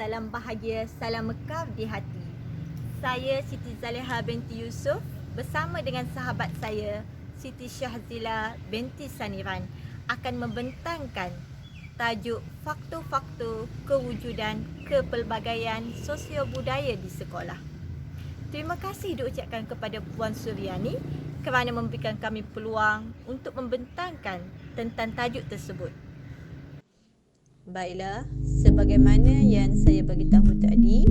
salam bahagia, salam mekar di hati. Saya Siti Zaleha binti Yusof bersama dengan sahabat saya Siti Syahzila binti Saniran akan membentangkan tajuk faktor-faktor kewujudan kepelbagaian sosio-budaya di sekolah. Terima kasih diucapkan kepada Puan Suryani kerana memberikan kami peluang untuk membentangkan tentang tajuk tersebut. Baiklah, sebagaimana yang saya beritahu tadi,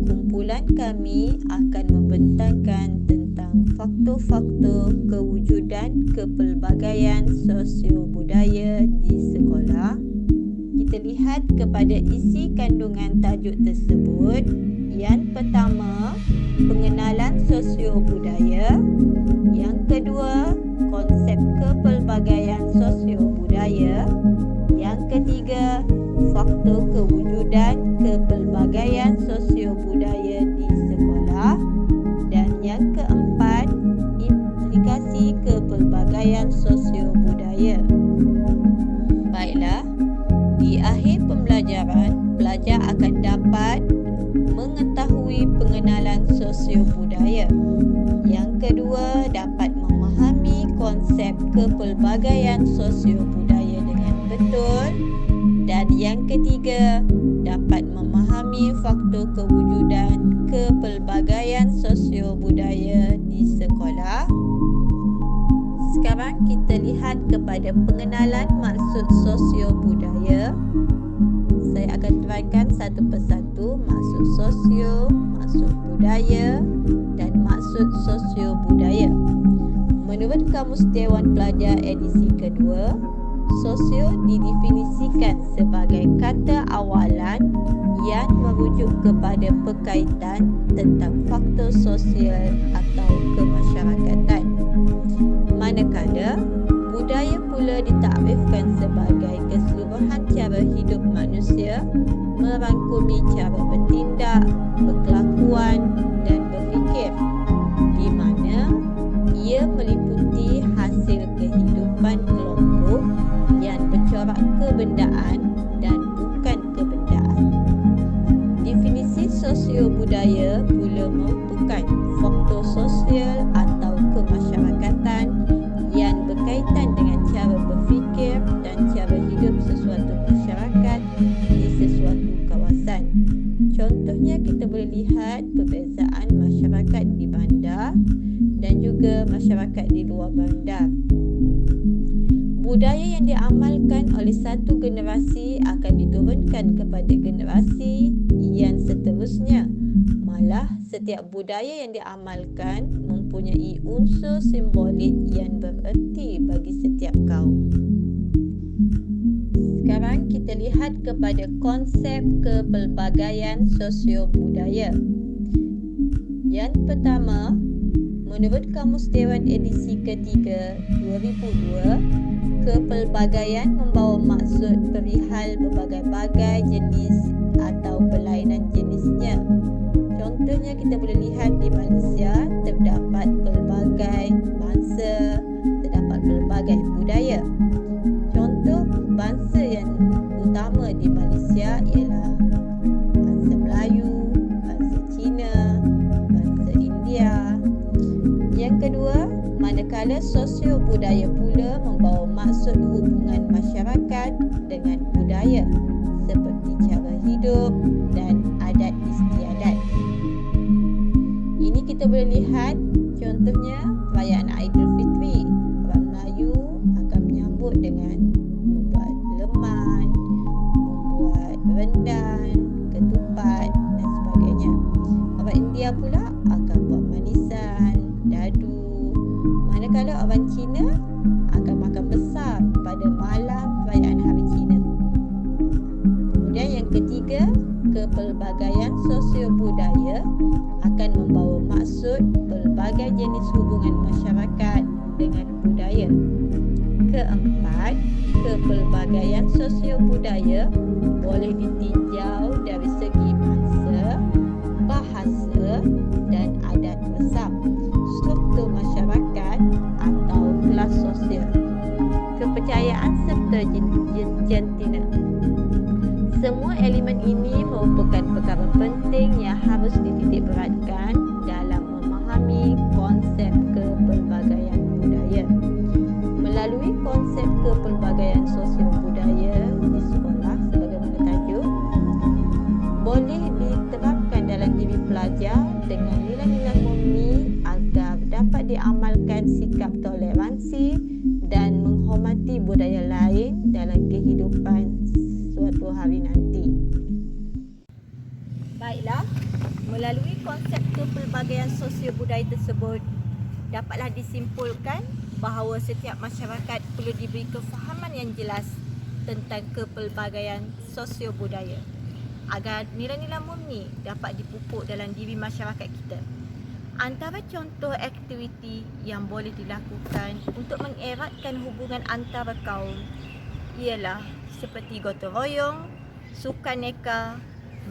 kumpulan kami akan membentangkan tentang faktor-faktor kewujudan kepelbagaian sosio-budaya di sekolah. Kita lihat kepada isi kandungan tajuk tersebut. Yang pertama, pengenalan sosio-budaya. Yang kedua, konsep kepelbagaian sosio-budaya. Yang ketiga, faktor kewujudan kepelbagaian sosio-budaya di sekolah. Dan yang keempat, implikasi kepelbagaian sosio-budaya. Baiklah, di akhir pembelajaran, pelajar akan dapat mengetahui pengenalan sosio-budaya. Yang kedua, dapat memahami konsep kepelbagaian sosio-budaya dengan betul. Dan yang ketiga, dapat memahami faktor kewujudan kepelbagaian sosio-budaya di sekolah. Sekarang kita lihat kepada pengenalan maksud sosio-budaya. Saya akan terangkan satu persatu maksud sosio, maksud budaya dan maksud sosio-budaya. Menurut Kamus Dewan Pelajar edisi kedua, sosio didefinisikan sebagai kata awalan yang merujuk kepada perkaitan tentang faktor sosial atau kemasyarakatan. Manakala, budaya pula ditakrifkan sebagai keseluruhan cara hidup manusia merangkumi cara bertindak, berkelakuan dan berfikir, di mana ia meliputi hasil kehidupan kelompok yang bercorak kebendaan dan bukan kebendaan. Definisi sosio-budaya pula merupakan faktor sosial atau kemasyarakatan yang berkaitan dengan cara berfikir dan cara hidup sesuatu masyarakat di sesuatu kawasan. Contohnya kita boleh lihat perbezaan masyarakat di bandar dan juga masyarakat di luar bandar. Budaya yang diamalkan oleh satu generasi akan diturunkan kepada generasi yang seterusnya. Malah, setiap budaya yang diamalkan mempunyai unsur simbolik yang bererti bagi setiap kaum. Sekarang kita lihat kepada konsep kepelbagaian sosio-budaya. Yang pertama, menurut Kamus Dewan edisi ketiga 2002, kepelbagaian membawa maksud perihal berbagai-bagai jenis atau berlainan jenisnya. Contohnya kita boleh lihat di Malaysia terdapat pelbagai bangsa, terdapat pelbagai budaya. Contoh bangsa yang utama di Malaysia ialah bangsa Melayu, bangsa Cina, bangsa India. Yang kedua, manakala sosio-budaya pula membawa maksud hubungan masyarakat dengan budaya seperti cara hidup dan adat istiadat. Ini kita boleh lihat contohnya perayaan Aidilfitri. Orang Melayu akan menyambut dengan membuat leman, membuat rendan, ketupat dan sebagainya. Orang India pula akan buat manisan, dadu. Manakala orang Cina akan makan besar pada malam perayaan Hari Cina. Kemudian yang ketiga, kepelbagaian sosio-budaya akan membawa maksud pelbagai jenis hubungan masyarakat dengan budaya. Keempat, kepelbagaian sosio-budaya boleh ditinjau dari segi bangsa, bahasa dan adat resam, struktur masyarakat atau kelas sosial, kepercayaan serta jantina. Semua elemen ini merupakan kepelbagaian budaya. Melalui konsep kepelbagaian sosial budaya di sekolah sebagaimana tajuk, boleh diterapkan dalam diri pelajar dengan nilai-nilai murni agar dapat diamalkan sikap toleransi dan menghormati budaya lain dalam kehidupan suatu hari nanti. Baiklah, melalui konsep kepelbagaian sosio budaya tersebut, dapatlah disimpulkan bahawa setiap masyarakat perlu diberi kefahaman yang jelas tentang kepelbagaian sosio budaya agar nilai-nilai murni dapat dipupuk dalam diri masyarakat kita. Antara contoh aktiviti yang boleh dilakukan untuk mengeratkan hubungan antara kaum ialah seperti gotong royong, sukan neka,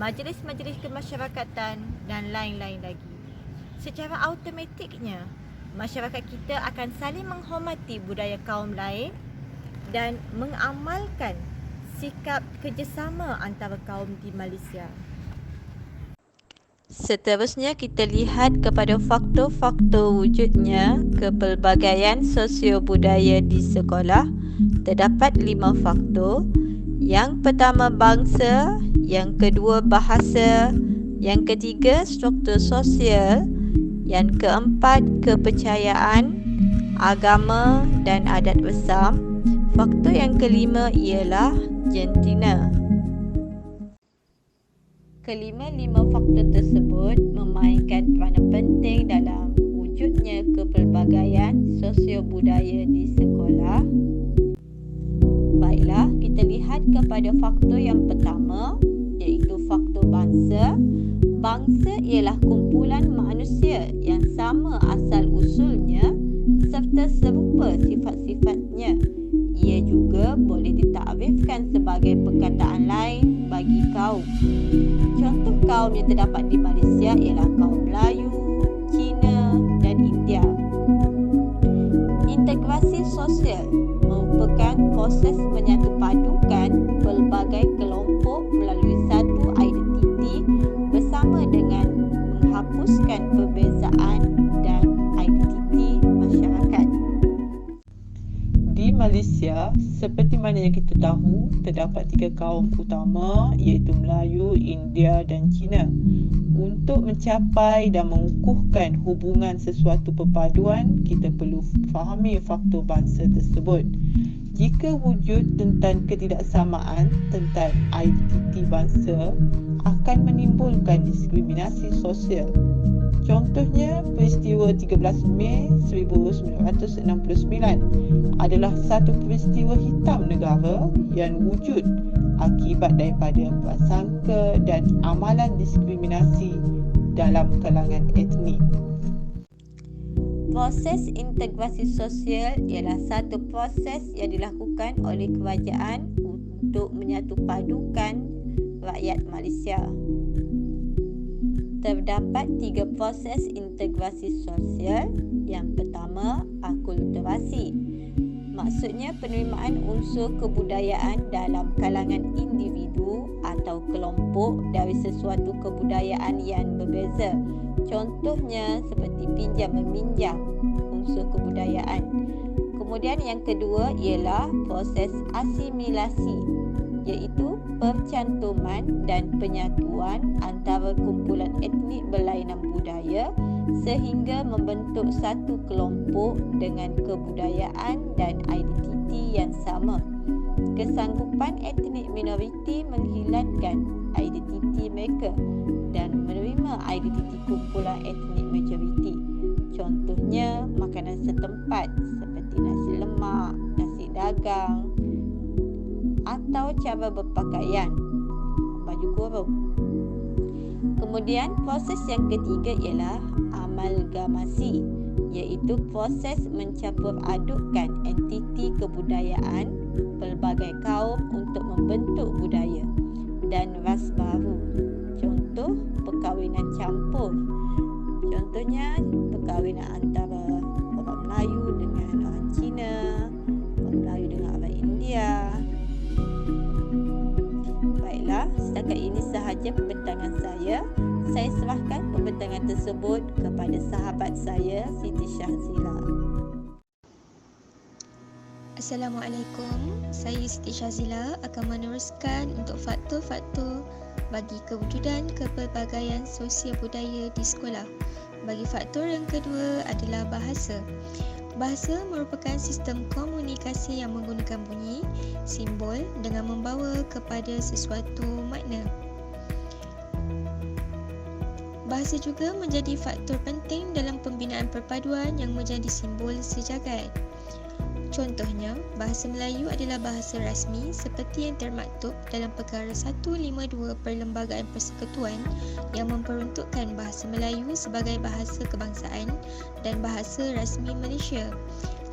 majlis-majlis kemasyarakatan dan lain-lain lagi. Secara automatiknya, masyarakat kita akan saling menghormati budaya kaum lain dan mengamalkan sikap kerjasama antara kaum di Malaysia. Seterusnya kita lihat kepada faktor-faktor wujudnya kepelbagaian sosio budaya di sekolah. Terdapat 5 faktor. Yang pertama bangsa, yang kedua bahasa, yang ketiga struktur sosial, yang keempat kepercayaan, agama dan adat bersam. Faktor yang kelima ialah jantina. Kelima-lima faktor tersebut memainkan peranan penting dalam wujudnya kepelbagaian sosio budaya di sekolah. Baiklah, kita lihat kepada faktor yang pertama, iaitu faktor bangsa. Bangsa ialah kumpulan manusia yang sama asal usulnya serta serupa sifat-sifatnya. Ia juga boleh ditakrifkan sebagai perkataan lain bagi kaum. Contoh kaum yang terdapat di Malaysia ialah kaum Melayu, Cina dan India. Integrasi sosial merupakan proses menyatupadukan pelbagai kelompok melalui satu identiti bersama dengan menghapuskan perbezaan dan identiti masyarakat. Di Malaysia, seperti mana yang kita tahu, terdapat 3 kaum utama iaitu Melayu, India dan Cina. Untuk mencapai dan mengukuhkan hubungan sesuatu perpaduan, kita perlu fahami faktor bangsa tersebut. Jika wujud tentang ketidaksamaan tentang identiti bangsa, akan menimbulkan diskriminasi sosial. Contohnya, peristiwa 13 Mei 1969 adalah satu peristiwa hitam negara yang wujud akibat daripada prasangka dan amalan diskriminasi dalam kalangan etnik. Proses integrasi sosial ialah satu proses yang dilakukan oleh kerajaan untuk menyatupadukan rakyat Malaysia. Terdapat 3 proses integrasi sosial. Yang pertama, akulturasi. Maksudnya penerimaan unsur kebudayaan dalam kalangan individu atau kelompok dari sesuatu kebudayaan yang berbeza. Contohnya seperti pinjam meminjam unsur kebudayaan. Kemudian yang kedua ialah proses asimilasi, iaitu percantuman dan penyatuan antara kumpulan etnik berlainan budaya sehingga membentuk satu kelompok dengan kebudayaan dan identiti yang sama. Kesanggupan etnik minoriti menghilangkan identiti mereka dan menerima identiti kumpulan etnik majoriti. Contohnya makanan setempat seperti nasi lemak, nasi dagang atau cara berpakaian, baju kurung. Kemudian proses yang ketiga ialah amalgamasi, iaitu proses mencampur adukkan entiti kebudayaan pelbagai kaum untuk membentuk budaya dan ras baru. Contoh, perkahwinan campur. Contohnya, perkahwinan antara orang Melayu dengan orang Cina, orang Melayu dengan orang India. Baiklah, setakat ini sahaja pembentangan saya. Saya serahkan pembentangan tersebut kepada kepada sahabat saya Siti Syahzila. Assalamualaikum, saya Siti Syahzila akan meneruskan untuk faktor-faktor bagi kewujudan kepelbagaian sosial budaya di sekolah. Bagi faktor yang kedua adalah bahasa. Bahasa merupakan sistem komunikasi yang menggunakan bunyi, simbol dengan membawa kepada sesuatu makna. Bahasa juga menjadi faktor penting dalam pembinaan perpaduan yang menjadi simbol sejagat. Contohnya, bahasa Melayu adalah bahasa rasmi seperti yang termaktub dalam Perkara 152 Perlembagaan Persekutuan yang memperuntukkan bahasa Melayu sebagai bahasa kebangsaan dan bahasa rasmi Malaysia.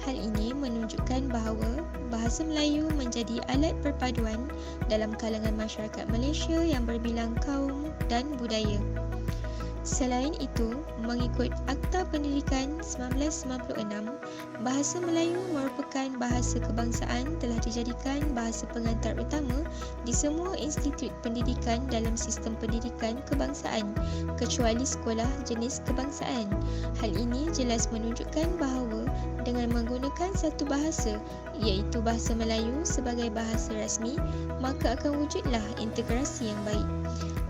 Hal ini menunjukkan bahawa bahasa Melayu menjadi alat perpaduan dalam kalangan masyarakat Malaysia yang berbilang kaum dan budaya. Selain itu, mengikut Akta Pendidikan 1996, bahasa Melayu merupakan bahasa kebangsaan telah dijadikan bahasa pengantar utama di semua institut pendidikan dalam sistem pendidikan kebangsaan, kecuali sekolah jenis kebangsaan. Hal ini jelas menunjukkan bahawa dengan menggunakan satu bahasa, iaitu bahasa Melayu sebagai bahasa rasmi, maka akan wujudlah integrasi yang baik.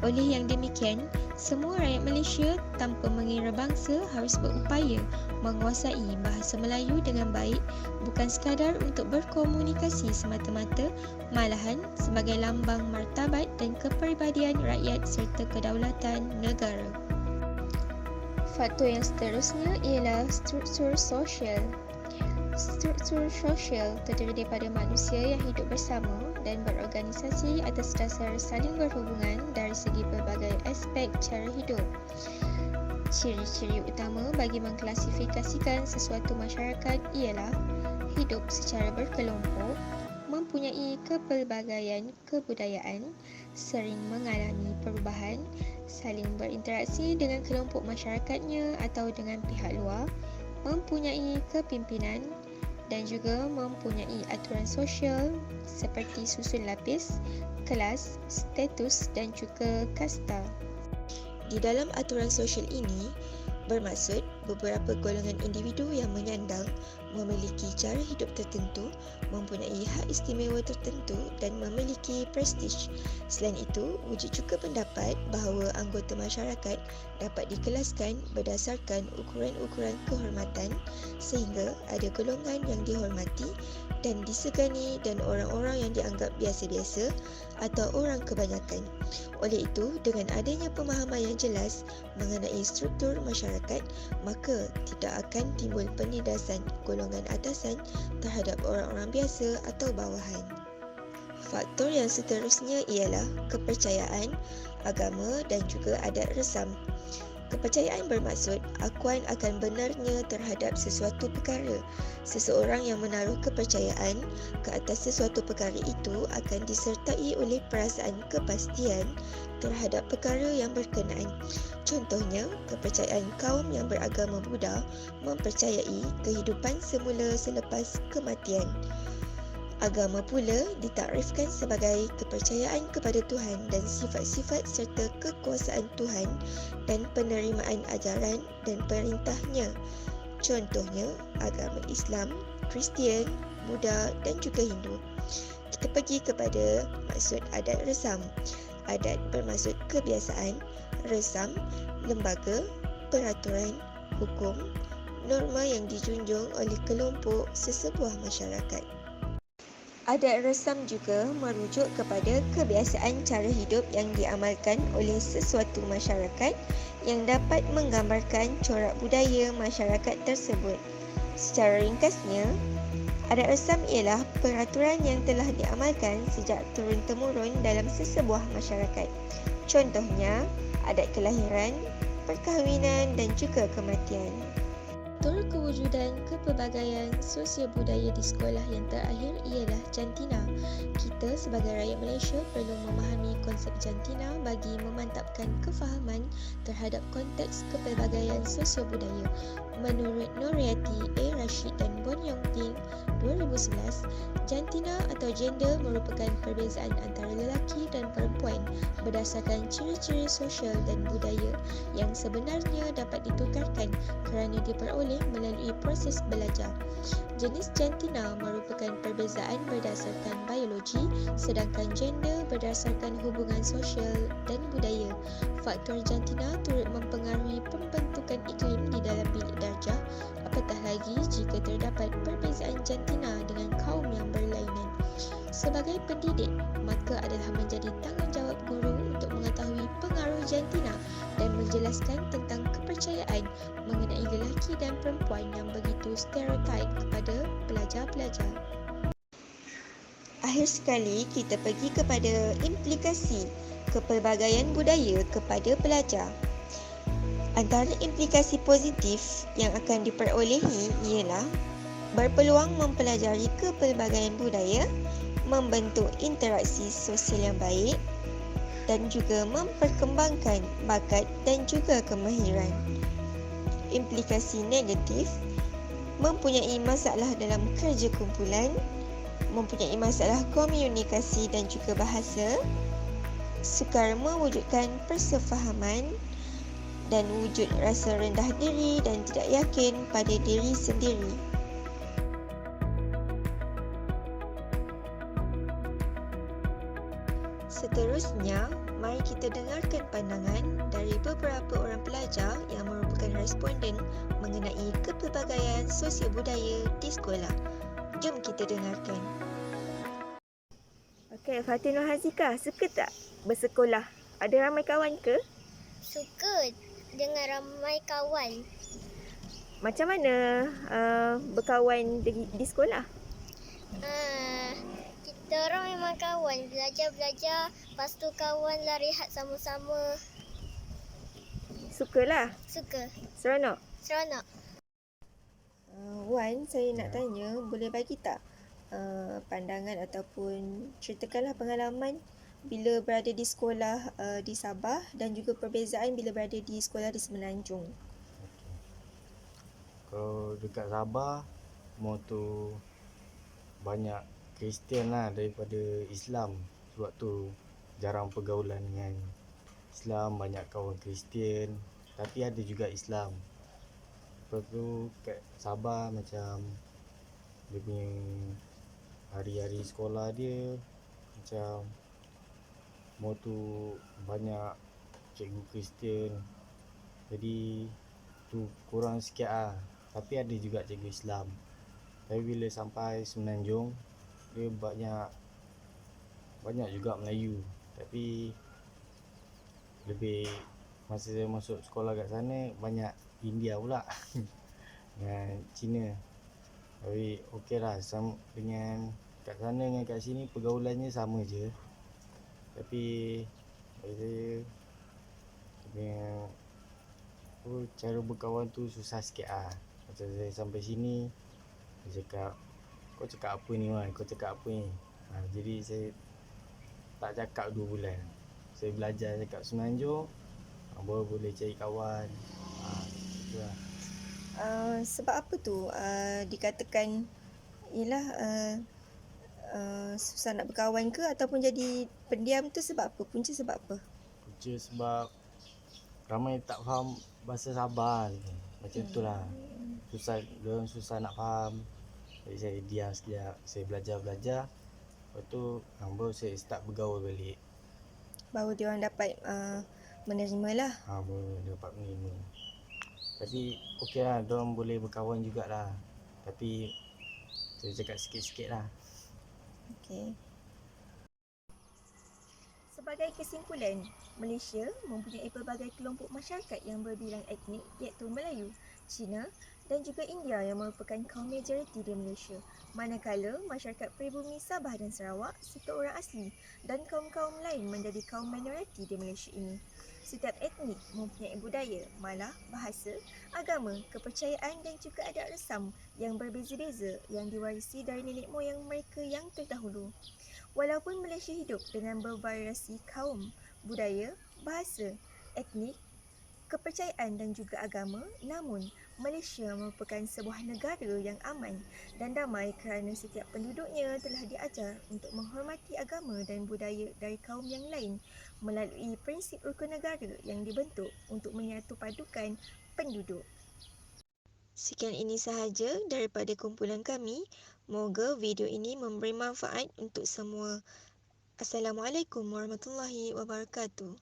Oleh yang demikian, semua rakyat Malaysia tanpa mengira bangsa harus berupaya menguasai bahasa Melayu dengan baik, bukan sekadar untuk berkomunikasi semata-mata, malahan sebagai lambang martabat dan kepribadian rakyat serta kedaulatan negara. Faktor yang seterusnya ialah struktur sosial. Struktur sosial terdiri daripada manusia yang hidup bersama dan berorganisasi atas dasar saling berhubungan dari segi pelbagai aspek cara hidup. Ciri-ciri utama bagi mengklasifikasikan sesuatu masyarakat ialah hidup secara berkelompok, mempunyai kepelbagaian kebudayaan, sering mengalami perubahan, saling berinteraksi dengan kelompok masyarakatnya atau dengan pihak luar, mempunyai kepimpinan dan juga mempunyai aturan sosial seperti susun lapis, kelas, status dan juga kasta. Di dalam aturan sosial ini bermaksud beberapa golongan individu yang menyandang memiliki cara hidup tertentu, mempunyai hak istimewa tertentu dan memiliki prestij. Selain itu, wujud juga pendapat bahawa anggota masyarakat dapat dikelaskan berdasarkan ukuran-ukuran kehormatan sehingga ada golongan yang dihormati dan disegani dan orang-orang yang dianggap biasa-biasa atau orang kebanyakan. Oleh itu, dengan adanya pemahaman yang jelas mengenai struktur masyarakat, maka tidak akan timbul penindasan golongan atasan terhadap orang-orang biasa atau bawahan. Faktor yang seterusnya ialah kepercayaan, agama dan juga adat resam. Kepercayaan bermaksud akuan akan benarnya terhadap sesuatu perkara. Seseorang yang menaruh kepercayaan ke atas sesuatu perkara itu akan disertai oleh perasaan kepastian terhadap perkara yang berkenaan. Contohnya, kepercayaan kaum yang beragama Buddha mempercayai kehidupan semula selepas kematian. Agama pula ditakrifkan sebagai kepercayaan kepada Tuhan dan sifat-sifat serta kekuasaan Tuhan dan penerimaan ajaran dan perintahnya. Contohnya, agama Islam, Kristian, Buddha dan juga Hindu. Kita pergi kepada maksud adat resam. Adat bermaksud kebiasaan, resam, lembaga, peraturan, hukum, norma yang dijunjung oleh kelompok sesebuah masyarakat. Adat resam juga merujuk kepada kebiasaan cara hidup yang diamalkan oleh sesuatu masyarakat yang dapat menggambarkan corak budaya masyarakat tersebut. Secara ringkasnya, adat resam ialah peraturan yang telah diamalkan sejak turun-temurun dalam sesebuah masyarakat. Contohnya, adat kelahiran, perkahwinan dan juga kematian. Faktor kewujudan kepelbagaian sosial budaya di sekolah yang terakhir ialah jantina. Kita sebagai rakyat Malaysia perlu memahami konsep jantina bagi memantapkan kefahaman terhadap konteks kepelbagaian sosial budaya. Menurut Nuriati A. Rashid dan Bon Yong Ting, 2011, jantina atau gender merupakan perbezaan antara lelaki dan perempuan berdasarkan ciri-ciri sosial dan budaya yang sebenarnya dapat ditukarkan kerana diperoleh melalui proses belajar. Jenis jantina merupakan perbezaan berdasarkan biologi, sedangkan gender berdasarkan hubungan sosial dan budaya. Faktor jantina turut mempengaruhi pembentukan iklim di dalam bilik darjah, apatah lagi jika terdapat perbezaan jantina dengan kaum yang berlainan. Sebagai pendidik, maka adalah menjadi tanggungjawab guru untuk mengetahui pengaruh jantina dan menjelaskan tentang kepercayaan mengenai lelaki dan perempuan yang begitu stereotip kepada pelajar-pelajar. Akhir sekali, kita pergi kepada implikasi kepelbagaian budaya kepada pelajar. Antara implikasi positif yang akan diperolehi ialah berpeluang mempelajari kepelbagaian budaya, membentuk interaksi sosial yang baik dan juga memperkembangkan bakat dan juga kemahiran. Implikasi negatif, mempunyai masalah dalam kerja kumpulan, mempunyai masalah komunikasi dan juga bahasa, sukar mewujudkan persefahaman dan wujud rasa rendah diri dan tidak yakin pada diri sendiri. Seterusnya, mari kita dengarkan pandangan dari beberapa orang pelajar yang merupakan responden mengenai kepelbagaian sosial budaya di sekolah. Jom kita dengarkan. Okey, Fatin Hazika, suka tak bersekolah? Ada ramai kawan ke? Suka dengan ramai kawan. Macam mana berkawan di sekolah? Kita orang memang kawan. Belajar-belajar, lepas tu kawan lah rehat sama-sama. Sukalah. Suka. Seronok. Seronok. Wan, saya nak tanya, boleh bagi tak pandangan ataupun ceritakanlah pengalaman bila berada di sekolah di Sabah dan juga perbezaan bila berada di sekolah di Semenanjung. Kalau dekat Sabah, more tu banyak Kristian lah daripada Islam. Sebab tu jarang pergaulan dengan Islam, banyak kawan Kristian. Tapi ada juga Islam. Lepas tu kat Sabah macam dia punya hari-hari sekolah dia macam more tu banyak cikgu Kristian. Jadi tu kurang sikit lah. Tapi ada juga cikgu Islam. Tapi bila sampai Semenanjung, dia banyak juga Melayu. Tapi lebih masa saya masuk sekolah kat sana banyak India pula dengan Cina. Tapi okey lah, dengan kat sana dengan kat sini pergaulannya sama je. Tapi bagi saya dengan cara berkawan tu susah sikit lah. Macam saya sampai sini, dia cakap, kau cakap apa ni Wan, kau cakap apa ni. Jadi saya tak cakap 2 bulan. Saya belajar cakap Semenanjung, baru boleh cari kawan. Itulah. Sebab apa tu dikatakan ialah susah nak berkawan ke ataupun jadi pendiam tu sebab apa? Punca sebab apa? Punca sebab ramai tak faham bahasa Sabah ni. Macam tu lah. Diorang susah nak faham. Jadi saya diam sekejap, saya belajar. Lepas tu baru saya start bergaul balik. Baru diorang dapat menerima lah. Baru dapat menerima. Tapi okey lah, diorang boleh berkawan jugalah. Tapi saya cakap sikit-sikit lah. Okey. Sebagai kesimpulan, Malaysia mempunyai pelbagai kelompok masyarakat yang berbilang etnik iaitu Melayu, Cina dan juga India yang merupakan kaum majoriti di Malaysia. Manakala masyarakat peribumi Sabah dan Sarawak serta orang asli dan kaum-kaum lain menjadi kaum minoriti di Malaysia ini. Setiap etnik mempunyai budaya, malah bahasa, agama, kepercayaan dan juga adat resam yang berbeza-beza yang diwarisi dari nenek moyang mereka yang terdahulu. Walaupun Malaysia hidup dengan bervariasi kaum, budaya, bahasa, etnik, kepercayaan dan juga agama. Namun, Malaysia merupakan sebuah negara yang aman dan damai kerana setiap penduduknya telah diajar untuk menghormati agama dan budaya dari kaum yang lain melalui prinsip rukun negara yang dibentuk untuk menyatu padukan penduduk. Sekian ini sahaja daripada kumpulan kami. Moga video ini memberi manfaat untuk semua. Assalamualaikum warahmatullahi wabarakatuh.